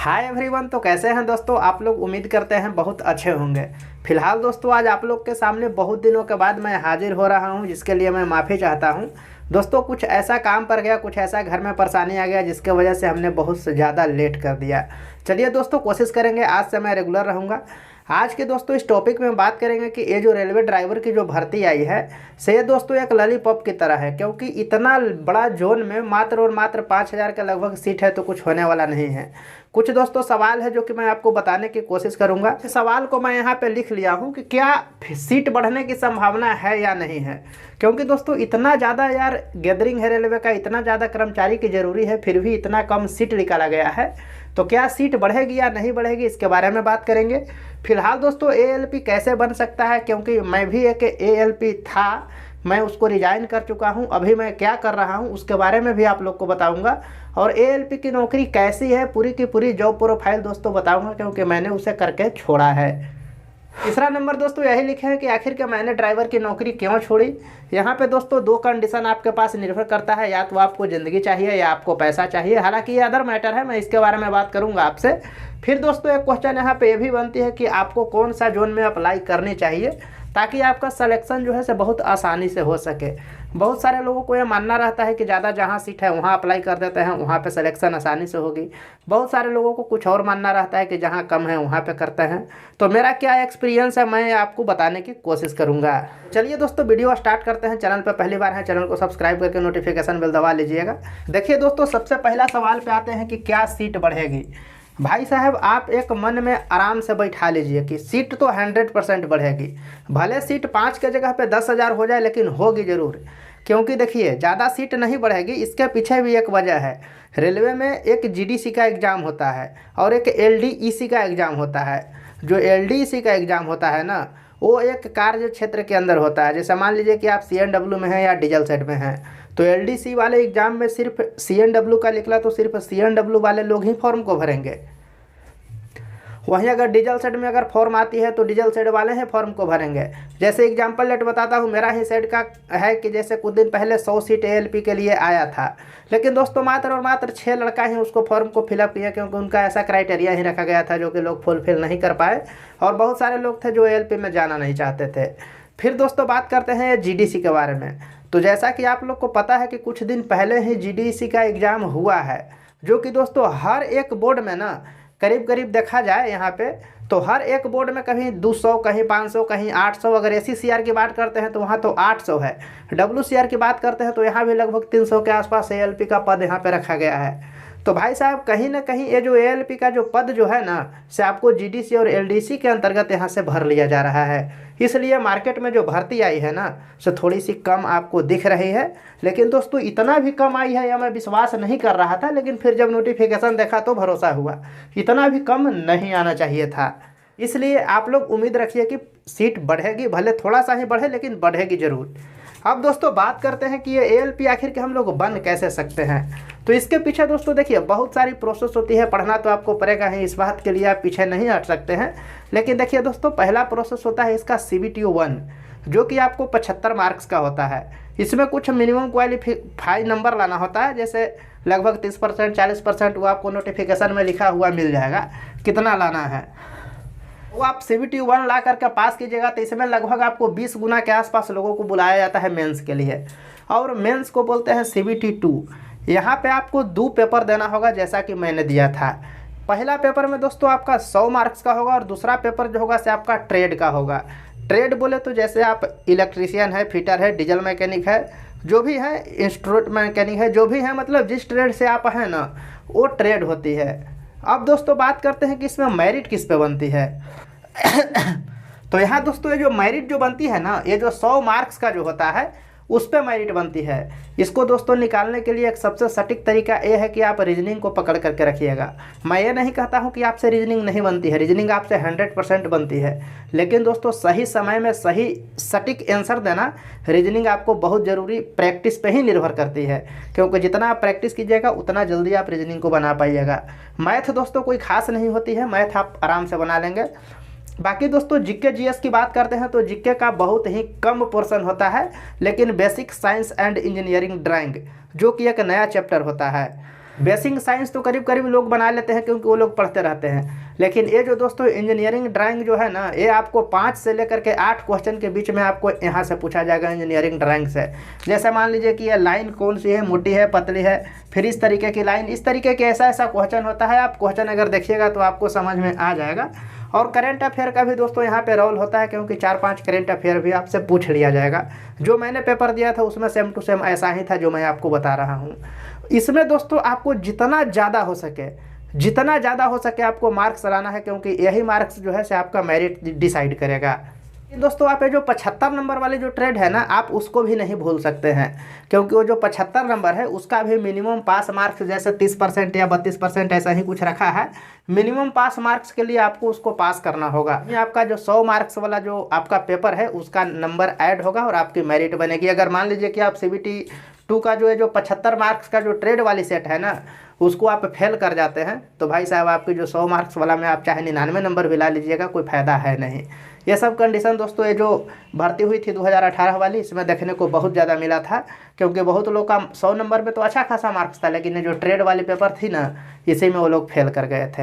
Hi everyone. तो कैसे हैं दोस्तों आप लोग? उम्मीद करते हैं बहुत अच्छे होंगे। फिलहाल दोस्तों आज आप लोग के सामने बहुत दिनों के बाद मैं हाजिर हो रहा हूं, जिसके लिए मैं माफ़ी चाहता हूं। दोस्तों कुछ ऐसा काम पड़ गया, कुछ ऐसा घर में परेशानी आ गया जिसके वजह से हमने बहुत से ज़्यादा लेट कर दिया। चलिए दोस्तों कोशिश करेंगे आज से मैं रेगुलर रहूँगा। आज के दोस्तों इस टॉपिक में बात करेंगे कि ये जो रेलवे ड्राइवर की जो भर्ती आई है से ये दोस्तों एक लॉलीपॉप की तरह है, क्योंकि इतना बड़ा जोन में मात्र और मात्र 5,000 के लगभग सीट है, तो कुछ होने वाला नहीं है। कुछ दोस्तों सवाल है जो कि मैं आपको बताने की कोशिश करूंगा। सवाल को मैं यहाँ पे लिख लिया हूँ कि क्या सीट बढ़ने की संभावना है या नहीं है, क्योंकि दोस्तों इतना ज़्यादा यार गैदरिंग है रेलवे का, इतना ज़्यादा कर्मचारी की ज़रूरी है, फिर भी इतना कम सीट निकाला गया है। तो क्या सीट बढ़ेगी या नहीं बढ़ेगी, इसके बारे में बात करेंगे। फिलहाल दोस्तों एएलपी कैसे बन सकता है, क्योंकि मैं भी एक एएलपी था, मैं उसको रिजाइन कर चुका हूं, अभी मैं क्या कर रहा हूं उसके बारे में भी आप लोग को बताऊंगा। और एएलपी की नौकरी कैसी है, पूरी की पूरी जॉब प्रोफाइल दोस्तों बताऊंगा, क्योंकि मैंने उसे करके छोड़ा है। तीसरा नंबर दोस्तों यही लिखे हैं कि आखिर के मैंने ड्राइवर की नौकरी क्यों छोड़ी। यहाँ पे दोस्तों दो कंडीशन आपके पास निर्भर करता है, या तो आपको ज़िंदगी चाहिए या आपको पैसा चाहिए। हालांकि ये अदर मैटर है, मैं इसके बारे में बात करूँगा आपसे। फिर दोस्तों एक क्वेश्चन यहाँ पे ये भी बनती है कि आपको कौन सा जोन में अप्लाई करनी चाहिए, ताकि आपका सिलेक्शन जो है से बहुत आसानी से हो सके। बहुत सारे लोगों को यह मानना रहता है कि ज़्यादा जहाँ सीट है वहाँ अप्लाई कर देते हैं, वहाँ पे सिलेक्शन आसानी से होगी। बहुत सारे लोगों को कुछ और मानना रहता है कि जहाँ कम है वहाँ पे करते हैं। तो मेरा क्या एक्सपीरियंस है मैं आपको बताने की कोशिश करूँगा। चलिए दोस्तों वीडियो स्टार्ट करते हैं। चैनल पर पहली बार है, चैनल को सब्सक्राइब करके नोटिफिकेशन बेल दबा लीजिएगा। देखिए दोस्तों सबसे पहला सवाल पे आते हैं कि क्या सीट बढ़ेगी। भाई साहब आप एक मन में आराम से बैठा लीजिए कि सीट तो 100% बढ़ेगी। भले सीट 5 के जगह पे 10,000 हो जाए, लेकिन होगी ज़रूर। क्योंकि देखिए ज़्यादा सीट नहीं बढ़ेगी, इसके पीछे भी एक वजह है। रेलवे में एक जीडीसी का एग्ज़ाम होता है और एक एलडीईसी का एग्ज़ाम होता है। जो एलडीईसी का एग्ज़ाम होता है ना, वो एक कार्य क्षेत्र के अंदर होता है। जैसे मान लीजिए कि आप सीएनडब्ल्यू में हैं या डीजल सेट में हैं, तो एलडीसी वाले एग्ज़ाम में सिर्फ सीएनडब्ल्यू का निकला तो सिर्फ सीएनडब्ल्यू वाले लोग ही फॉर्म को भरेंगे। वहीं अगर डीजल सेट में अगर फॉर्म आती है तो डीजल सेट वाले हैं फॉर्म को भरेंगे। जैसे एग्जांपल लेट बताता हूँ, मेरा ही सेट का है कि जैसे कुछ दिन पहले 100 सीट एएलपी के लिए आया था, लेकिन दोस्तों मात्र और मात्र 6 लड़का ही उसको फॉर्म को फिलअप किया, क्योंकि उनका ऐसा क्राइटेरिया ही रखा गया था जो कि लोग फुलफिल नहीं कर पाए। और बहुत सारे लोग थे जो एएलपी में जाना नहीं चाहते थे। फिर दोस्तों बात करते हैं जीडीसी के बारे में। तो जैसा कि आप लोग को पता है कि कुछ दिन पहले ही जीडीसी का एग्ज़ाम हुआ है, जो कि दोस्तों हर एक बोर्ड में ना करीब करीब देखा जाए यहाँ पे तो हर एक बोर्ड में कहीं 200, कहीं 500, कहीं 800। अगर एसीसीआर की बात करते हैं तो वहाँ तो 800 है। डब्ल्यूसीआर की बात करते हैं तो यहाँ भी लगभग 300 के आसपास एएलपी का पद यहाँ पे रखा गया है। तो भाई साहब कहीं ना कहीं ये जो एएलपी का जो पद जो है ना, से आपको जीडीसी और एलडीसी के अंतर्गत यहाँ से भर लिया जा रहा है। इसलिए मार्केट में जो भर्ती आई है ना, से थोड़ी सी कम आपको दिख रही है। लेकिन दोस्तों इतना भी कम आई है या मैं विश्वास नहीं कर रहा था, लेकिन फिर जब नोटिफिकेशन देखा तो भरोसा हुआ। इतना भी कम नहीं आना चाहिए था। इसलिए आप लोग उम्मीद रखिए कि सीट बढ़ेगी, भले थोड़ा सा ही बढ़े लेकिन बढ़ेगी ज़रूर। अब दोस्तों बात करते हैं कि ये एएलपी आखिर के हम लोग बन कैसे सकते हैं। तो इसके पीछे दोस्तों देखिए बहुत सारी प्रोसेस होती है, पढ़ना तो आपको पड़ेगा ही, इस बात के लिए आप पीछे नहीं हट सकते हैं। लेकिन देखिए दोस्तों पहला प्रोसेस होता है इसका CBTU-1, जो कि आपको 75 मार्क्स का होता है। इसमें कुछ मिनिमम क्वालिफाई नंबर लाना होता है, जैसे लगभग 30%, 40%, वो आपको नोटिफिकेशन में लिखा हुआ मिल जाएगा कितना लाना है। वो आप CBTU-1 ला करके पास कीजिएगा तो इसमें लगभग आपको 20 गुना के आसपास लोगों को बुलाया जाता है मेंस के लिए, और मेंस को बोलते हैं CBT-2। यहाँ पे आपको 2 पेपर देना होगा, जैसा कि मैंने दिया था। पहला पेपर में दोस्तों आपका 100 मार्क्स का होगा, और दूसरा पेपर जो होगा से आपका ट्रेड का होगा। ट्रेड बोले तो जैसे आप इलेक्ट्रीशियन है, फिटर है, डीजल मैकेनिक है, जो भी है, इंस्ट्रूमेंट मैकेनिक है, जो भी है, मतलब जिस ट्रेड से आप हैं ना वो ट्रेड होती है। अब दोस्तों बात करते हैं कि इसमें मेरिट किस पे बनती है। तो यहाँ दोस्तों ये जो मेरिट जो बनती है ना, ये जो 100 मार्क्स का जो होता है उस पे मेरिट बनती है। इसको दोस्तों निकालने के लिए एक सबसे सटीक तरीका ये है कि आप रीजनिंग को पकड़ करके रखिएगा। मैं ये नहीं कहता हूँ कि आपसे रीजनिंग नहीं बनती है, रीजनिंग आपसे 100% बनती है, लेकिन दोस्तों सही समय में सही सटीक आंसर देना रीजनिंग आपको बहुत ज़रूरी प्रैक्टिस पे ही निर्भर करती है, क्योंकि जितना आप प्रैक्टिस कीजिएगा उतना जल्दी आप रीजनिंग को बना पाइएगा। मैथ दोस्तों कोई खास नहीं होती है, मैथ आप आराम से बना लेंगे। बाकी दोस्तों जीके जीएस की बात करते हैं तो जीके का बहुत ही कम पोर्शन होता है, लेकिन basic science and engineering drawing जो कि एक नया चैप्टर होता है, बेसिक साइंस तो करीब करीब लोग बना लेते हैं क्योंकि वो लोग पढ़ते रहते हैं, लेकिन ये जो दोस्तों इंजीनियरिंग ड्राइंग जो है ना, ये आपको 5 से लेकर के 8 क्वेश्चन के बीच में आपको यहाँ से पूछा जाएगा इंजीनियरिंग ड्राइंग से। जैसे मान लीजिए कि ये लाइन कौन सी है, मोटी है, पतली है, फिर इस तरीके की लाइन, इस तरीके के ऐसा ऐसा क्वेश्चन होता है। आप क्वेश्चन अगर देखिएगा तो आपको समझ में आ जाएगा। और करंट अफेयर का भी दोस्तों यहाँ पे रोल होता है, क्योंकि 4-5 करंट अफेयर भी आपसे पूछ लिया जाएगा। जो मैंने पेपर दिया था उसमें सेम टू सेम ऐसा ही था जो मैं आपको बता रहा हूँ। इसमें दोस्तों आपको जितना ज़्यादा हो सके आपको मार्क्स लाना है, क्योंकि यही मार्क्स जो है से आपका मेरिट डिसाइड करेगा। दोस्तों आप ये जो 75 नंबर वाली जो ट्रेड है ना, आप उसको भी नहीं भूल सकते हैं, क्योंकि वो जो 75 नंबर है उसका भी मिनिमम पास मार्क्स जैसे 30% या 32% ऐसा ही कुछ रखा है। मिनिमम पास मार्क्स के लिए आपको उसको पास करना होगा। ये आपका जो 100 मार्क्स वाला जो आपका पेपर है उसका नंबर ऐड होगा और आपकी मेरिट बनेगी। अगर मान लीजिए कि आप CBT 2 का जो है जो 75 मार्क्स का जो ट्रेड वाली सेट है ना, उसको आप फेल कर जाते हैं तो भाई साहब आपकी जो 100 मार्क्स वाला में आप चाहे 99 नंबर भी ला लीजिएगा, कोई फ़ायदा है नहीं। ये सब कंडीशन दोस्तों ये जो भर्ती हुई थी 2018 वाली, इसमें देखने को बहुत ज़्यादा मिला था, क्योंकि बहुत लोग का 100 नंबर में तो अच्छा खासा मार्क्स था, लेकिन ये जो ट्रेड वाली पेपर थी ना, इसी में वो लोग फेल कर गए थे।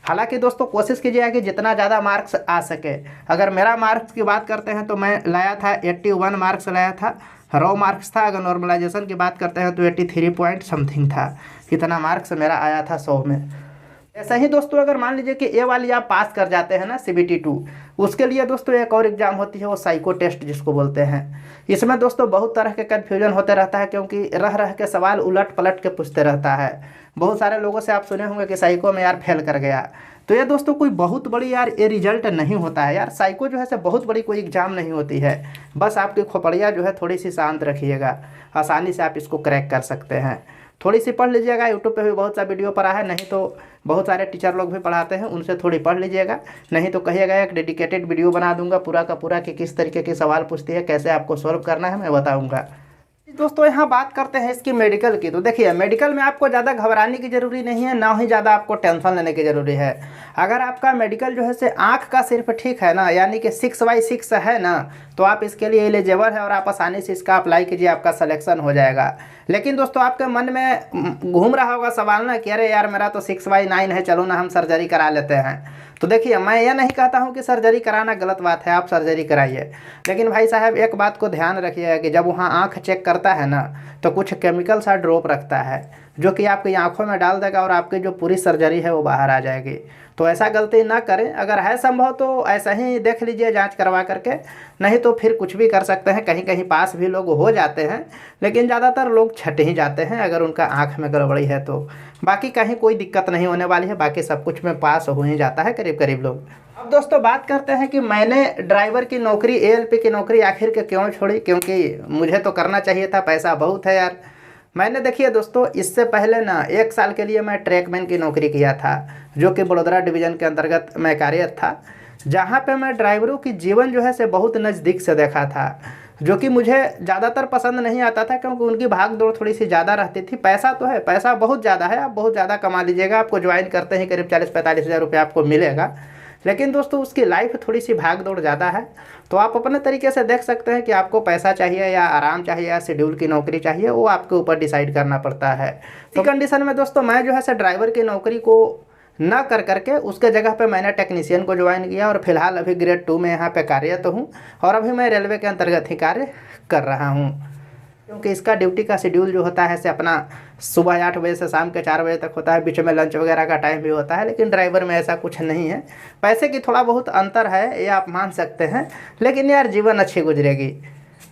हालांकि दोस्तों कोशिश कीजिएगा कि जितना ज़्यादा मार्क्स आ सके। अगर मेरा मार्क्स की बात करते हैं तो मैं लाया था 81 मार्क्स लाया था, रॉ मार्क्स था। अगर नॉर्मलाइजेशन की बात करते हैं तो 83 पॉइंट समथिंग था, इतना मार्क्स मेरा आया था 100 में। ऐसा ही दोस्तों अगर मान लीजिए कि ए वाली आप पास कर जाते हैं ना CBT 2, उसके लिए दोस्तों एक और एग्जाम होती है, वो साइको टेस्ट जिसको बोलते हैं। इसमें दोस्तों बहुत तरह के कन्फ्यूजन होते रहता है, क्योंकि रह रह के सवाल उलट पलट के पूछते रहता है। बहुत सारे लोगों से आप सुने होंगे कि साइको में यार फेल कर गया, तो ये दोस्तों कोई बहुत बड़ी यार ये रिजल्ट नहीं होता है यार। साइको जो है से बहुत बड़ी कोई एग्जाम नहीं होती है, बस आपकी खोपड़िया जो है थोड़ी सी शांत रखिएगा, आसानी से आप इसको क्रैक कर सकते हैं। थोड़ी सी पढ़ लीजिएगा, यूट्यूब पे भी बहुत सा वीडियो पड़ा है, नहीं तो बहुत सारे टीचर लोग भी पढ़ाते हैं, उनसे थोड़ी पढ़ लीजिएगा। नहीं तो कहिएगा एक डेडिकेटेड वीडियो बना दूंगा पूरा का पूरा कि किस तरीके के सवाल पूछती है, कैसे आपको सॉल्व करना है, मैं बताऊंगा। दोस्तों यहाँ बात करते हैं इसकी मेडिकल की। तो देखिए मेडिकल में आपको ज़्यादा घबराने की ज़रूरी नहीं है, ना ही ज़्यादा आपको टेंशन लेने की ज़रूरी है। अगर आपका मेडिकल जो है से आँख का सिर्फ ठीक है ना, यानी कि 6/6 है ना, तो आप इसके लिए एलिजिबल है और आप आसानी से इसका अप्लाई कीजिए, आपका सिलेक्शन हो जाएगा। लेकिन दोस्तों आपके मन में घूम रहा होगा सवाल ना कि अरे यार मेरा तो 6/9 है, चलो ना हम सर्जरी करा लेते हैं। तो देखिए मैं यह नहीं कहता हूं कि सर्जरी कराना गलत बात है, आप सर्जरी कराइए, लेकिन भाई साहब एक बात को ध्यान रखिएगा कि जब वहाँ आँख चेक करता है ना, तो कुछ केमिकल सा ड्रॉप रखता है जो कि आपकी आंखों में डाल देगा और आपकी जो पूरी सर्जरी है वो बाहर आ जाएगी। तो ऐसा गलती ना करें, अगर है संभव तो ऐसा ही देख लीजिए जांच करवा करके, नहीं तो फिर कुछ भी कर सकते हैं। कहीं कहीं पास भी लोग हो जाते हैं, लेकिन ज़्यादातर लोग छट ही जाते हैं अगर उनका आँख में गड़बड़ी है तो। बाकी कहीं कोई दिक्कत नहीं होने वाली है, बाकी सब कुछ में पास हो ही जाता है करीब करीब लोग। अब दोस्तों बात करते हैं कि मैंने ड्राइवर की नौकरी, ALP की नौकरी आखिर के क्यों छोड़ी, क्योंकि मुझे तो करना चाहिए था, पैसा बहुत है यार। मैंने देखिए दोस्तों इससे पहले ना 1 साल के लिए मैं ट्रैकमैन की नौकरी किया था, जो कि बड़ोदरा डिवीज़न के अंतर्गत मैं कार्यरत था, जहाँ पे मैं ड्राइवरों की जीवन जो है से बहुत नज़दीक से देखा था, जो कि मुझे ज़्यादातर पसंद नहीं आता था, क्योंकि उनकी भाग दौड़ थोड़ी सी ज़्यादा रहती थी। पैसा तो है, पैसा बहुत ज़्यादा है, आप बहुत ज़्यादा कमा लीजिएगा, आपको ज्वाइन करते ही करीब 40-45 हज़ार रुपये आपको मिलेगा, लेकिन दोस्तों उसकी लाइफ थोड़ी सी भाग दौड़ ज़्यादा है। तो आप अपने तरीके से देख सकते हैं कि आपको पैसा चाहिए या आराम चाहिए या शेड्यूल की नौकरी चाहिए, वो आपके ऊपर डिसाइड करना पड़ता है। तो कंडीशन में दोस्तों मैं जो है से ड्राइवर की नौकरी को ना कर करके उसके जगह पे मैंने टेक्नीशियन को ज्वाइन किया, और फिलहाल अभी ग्रेड 2 में यहाँ पे कार्यरत हूँ, और अभी मैं रेलवे के अंतर्गत ही कार्य कर रहा हूँ। क्योंकि इसका ड्यूटी का शेड्यूल जो होता है से अपना सुबह 8 बजे से शाम के 4 बजे तक होता है, बीच में लंच वगैरह का टाइम भी होता है, लेकिन ड्राइवर में ऐसा कुछ नहीं है। पैसे की थोड़ा बहुत अंतर है, ये आप मान सकते हैं, लेकिन यार जीवन अच्छी गुजरेगी।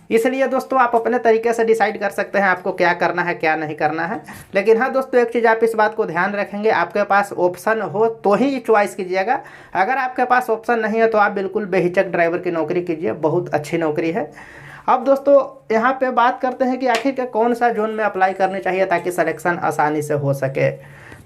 इसलिए दोस्तों आप अपने तरीके से डिसाइड कर सकते हैं आपको क्या करना है क्या नहीं करना है। लेकिन हाँ दोस्तों एक चीज़ आप इस बात को ध्यान रखेंगे, आपके पास ऑप्शन हो तो ही चॉइस कीजिएगा। अगर आपके पास ऑप्शन नहीं है तो आप बिल्कुल बेहिचक ड्राइवर की नौकरी कीजिए, बहुत अच्छी नौकरी है। अब दोस्तों यहाँ पे बात करते हैं कि आखिर के कौन सा जोन में अप्लाई करनी चाहिए ताकि सिलेक्शन आसानी से हो सके।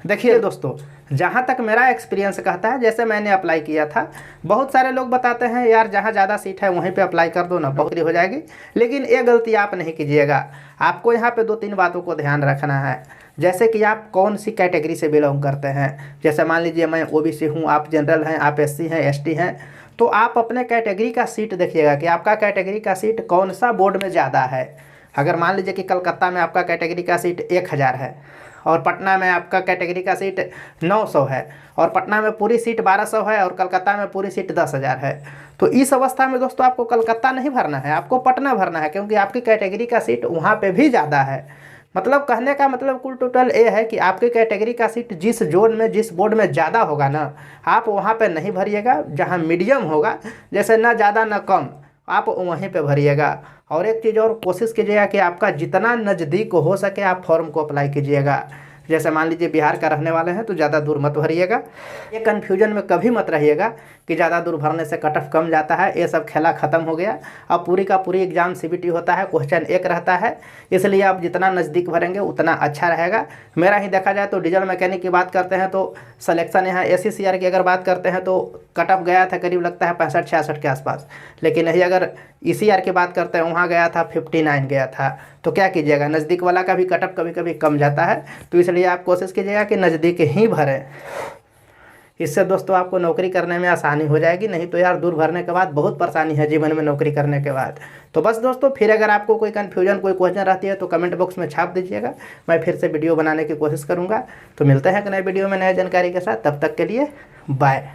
देखिए दोस्तों जहाँ तक मेरा एक्सपीरियंस कहता है, जैसे मैंने अप्लाई किया था, बहुत सारे लोग बताते हैं यार जहाँ ज़्यादा सीट है वहीं पे अप्लाई कर दो ना, बहुत हो जाएगी। लेकिन ये गलती आप नहीं कीजिएगा। आपको यहाँ पे 2-3 बातों को ध्यान रखना है, जैसे कि आप कौन सी कैटेगरी से बिलोंग करते हैं। जैसे मान लीजिए मैं OBC हूँ, आप जनरल हैं, आप SC हैं, ST हैं, तो आप अपने कैटेगरी का सीट देखिएगा कि आपका कैटेगरी का सीट कौन सा बोर्ड में ज़्यादा है। अगर मान लीजिए कि कलकत्ता में आपका कैटेगरी का सीट 1000 है और पटना में आपका कैटेगरी का सीट 900 है, और पटना में पूरी सीट 1200 है और कलकत्ता में पूरी सीट 10,000 है, तो इस अवस्था में दोस्तों आपको कलकत्ता नहीं भरना है, आपको पटना भरना है, क्योंकि आपकी कैटेगरी का सीट वहाँ पे भी ज़्यादा है। मतलब कहने का मतलब कुल टोटल ये है कि आपकी कैटेगरी का सीट जिस जोन में जिस बोर्ड में ज़्यादा होगा ना, आप वहाँ पे नहीं भरिएगा। जहाँ मीडियम होगा, जैसे ना ज़्यादा ना कम, आप वहीं पे भरिएगा। और एक चीज़ और कोशिश कीजिएगा कि आपका जितना नज़दीक हो सके आप फॉर्म को अप्लाई कीजिएगा। जैसे मान लीजिए बिहार का रहने वाले हैं तो ज़्यादा दूर मत भरिएगा। ये कन्फ्यूजन में कभी मत रहिएगा कि ज़्यादा दूर भरने से कट ऑफ कम जाता है, ये सब खेला ख़त्म हो गया। अब पूरी का पूरी एग्जाम सीबीटी होता है, क्वेश्चन एक रहता है, इसलिए आप जितना नज़दीक भरेंगे उतना अच्छा रहेगा। मेरा ही देखा जाए तो डीजल मैकेनिक की बात करते हैं तो सलेक्शन यहाँ ACCR की अगर बात करते हैं तो कट ऑफ गया था करीब लगता है 65-66 के आसपास, लेकिन यही अगर ECR की बात करते हैं वहाँ गया था 59 गया था। तो क्या कीजिएगा, नज़दीक वाला का भी कट ऑफ कभी कभी कम जाता है, तो इसलिए आप कोशिश कीजिएगा कि नज़दीक ही भरें। इससे दोस्तों आपको नौकरी करने में आसानी हो जाएगी, नहीं तो यार दूर भरने के बाद बहुत परेशानी है जीवन में नौकरी करने के बाद। तो बस दोस्तों, फिर अगर आपको कोई कन्फ्यूजन कोई क्वेश्चन रहती है तो कमेंट बॉक्स में छाप दीजिएगा, मैं फिर से वीडियो बनाने की कोशिश करूँगा। तो मिलते हैं एक नए वीडियो में नए जानकारी के साथ, तब तक के लिए बाय।